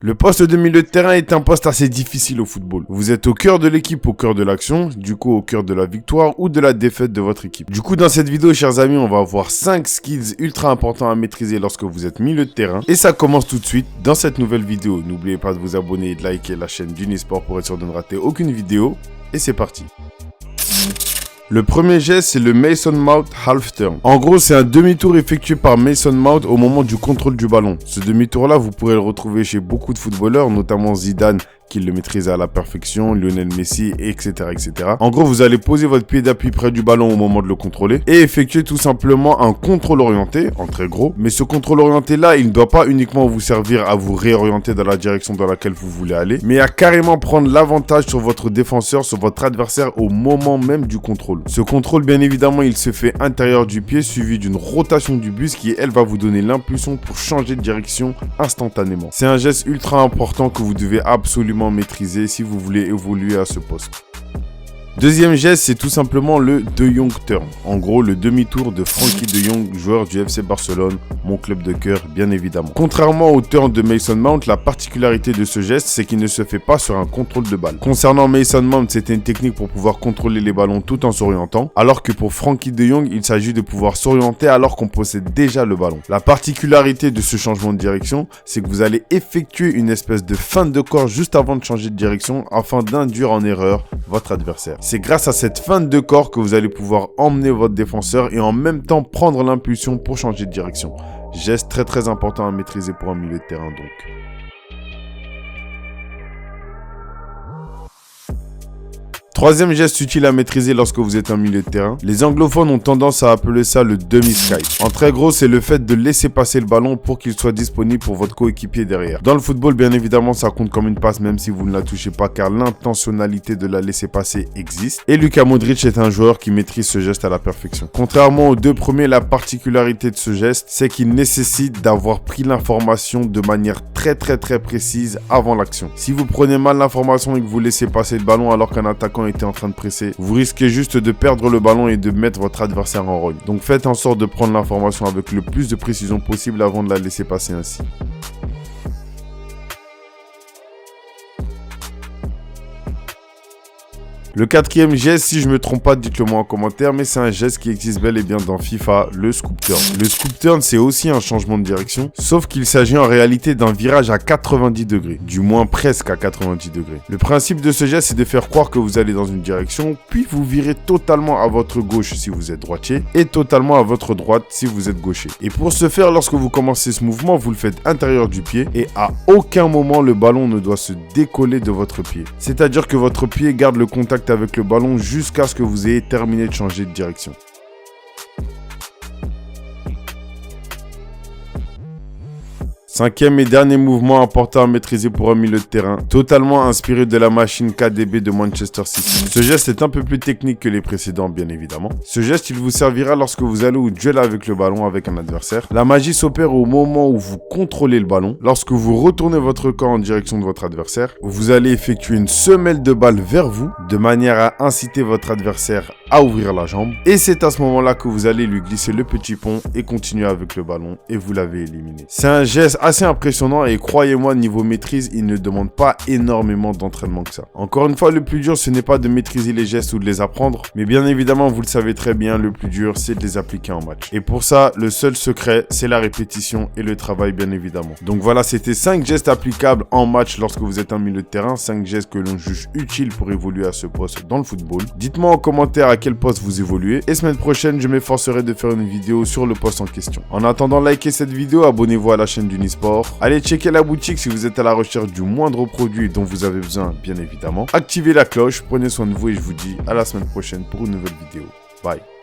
Le poste de milieu de terrain est un poste assez difficile au football. Vous êtes au cœur de l'équipe, au cœur de l'action, du coup au cœur de la victoire ou de la défaite de votre équipe. Du coup, dans cette vidéo, chers amis, on va voir 5 skills ultra importants à maîtriser lorsque vous êtes milieu de terrain. Et ça commence tout de suite dans cette nouvelle vidéo. N'oubliez pas de vous abonner et de liker la chaîne d'Unisport pour être sûr de ne rater aucune vidéo. Et c'est parti. Le premier geste, c'est le Mason Mount Half Turn. En gros, c'est un demi-tour effectué par Mason Mount au moment du contrôle du ballon. Ce demi-tour-là, vous pourrez le retrouver chez beaucoup de footballeurs, notamment Zidane, qui le maîtrise à la perfection, Lionel Messi, etc., etc. En gros, vous allez poser votre pied d'appui près du ballon au moment de le contrôler et effectuer tout simplement un contrôle orienté, en très gros. Mais ce contrôle orienté-là, il ne doit pas uniquement vous servir à vous réorienter dans la direction dans laquelle vous voulez aller, mais à carrément prendre l'avantage sur votre défenseur, sur votre adversaire au moment même du contrôle. Ce contrôle, bien évidemment, il se fait intérieur du pied, suivi d'une rotation du buste qui, elle, va vous donner l'impulsion pour changer de direction instantanément. C'est un geste ultra important que vous devez absolument maîtriser si vous voulez évoluer à ce poste. Deuxième geste, c'est tout simplement le De Jong Turn. En gros, le demi-tour de Frenkie de Jong, joueur du FC Barcelone, mon club de cœur, bien évidemment. Contrairement au turn de Mason Mount, la particularité de ce geste, c'est qu'il ne se fait pas sur un contrôle de balle. Concernant Mason Mount, c'était une technique pour pouvoir contrôler les ballons tout en s'orientant, alors que pour Frenkie de Jong, il s'agit de pouvoir s'orienter alors qu'on possède déjà le ballon. La particularité de ce changement de direction, c'est que vous allez effectuer une espèce de feinte de corps juste avant de changer de direction afin d'induire en erreur votre adversaire. C'est grâce à cette feinte de corps que vous allez pouvoir emmener votre défenseur et en même temps prendre l'impulsion pour changer de direction. Geste très important à maîtriser pour un milieu de terrain donc. Troisième geste utile à maîtriser lorsque vous êtes un milieu de terrain. Les anglophones ont tendance à appeler ça le demi-sky. En très gros, c'est le fait de laisser passer le ballon pour qu'il soit disponible pour votre coéquipier derrière. Dans le football, bien évidemment, ça compte comme une passe même si vous ne la touchez pas car l'intentionnalité de la laisser passer existe. Et Luka Modric est un joueur qui maîtrise ce geste à la perfection. Contrairement aux deux premiers, la particularité de ce geste, c'est qu'il nécessite d'avoir pris l'information de manière très précise avant l'action. Si vous prenez mal l'information et que vous laissez passer le ballon alors qu'un attaquant était en train de presser, vous risquez juste de perdre le ballon et de mettre votre adversaire en rogne. Donc faites en sorte de prendre l'information avec le plus de précision possible avant de la laisser passer ainsi. Le quatrième geste, si je ne me trompe pas, dites-le moi en commentaire, mais c'est un geste qui existe bel et bien dans FIFA, le scoop turn. Le scoop turn, c'est aussi un changement de direction, sauf qu'il s'agit en réalité d'un virage à 90 degrés, du moins presque à 90 degrés. Le principe de ce geste, c'est de faire croire que vous allez dans une direction, puis vous virez totalement à votre gauche si vous êtes droitier, et totalement à votre droite si vous êtes gaucher. Et pour ce faire, lorsque vous commencez ce mouvement, vous le faites intérieur du pied, et à aucun moment le ballon ne doit se décoller de votre pied. C'est-à-dire que votre pied garde le contact avec le ballon jusqu'à ce que vous ayez terminé de changer de direction. Cinquième et dernier mouvement important à maîtriser pour un milieu de terrain, totalement inspiré de la machine KDB de Manchester City. Ce geste est un peu plus technique que les précédents, bien évidemment. Ce geste, il vous servira lorsque vous allez au duel avec le ballon avec un adversaire. La magie s'opère au moment où vous contrôlez le ballon. Lorsque vous retournez votre corps en direction de votre adversaire, vous allez effectuer une semelle de balle vers vous, de manière à inciter votre adversaire à ouvrir la jambe. Et c'est à ce moment-là que vous allez lui glisser le petit pont et continuer avec le ballon et vous l'avez éliminé. C'est un geste assez impressionnant et croyez-moi, niveau maîtrise, il ne demande pas énormément d'entraînement que ça. Encore une fois, le plus dur, ce n'est pas de maîtriser les gestes ou de les apprendre, mais bien évidemment, vous le savez très bien, le plus dur, c'est de les appliquer en match. Et pour ça, le seul secret, c'est la répétition et le travail, bien évidemment. Donc voilà, c'était 5 gestes applicables en match lorsque vous êtes un milieu de terrain, 5 gestes que l'on juge utiles pour évoluer à ce poste dans le football. Dites-moi en commentaire à quel poste vous évoluez et semaine prochaine, je m'efforcerai de faire une vidéo sur le poste en question. En attendant, likez cette vidéo, abonnez-vous à la chaîne d'Unisport. Allez checker la boutique si vous êtes à la recherche du moindre produit dont vous avez besoin, bien évidemment. Activez la cloche, prenez soin de vous et je vous dis à la semaine prochaine pour une nouvelle vidéo. Bye.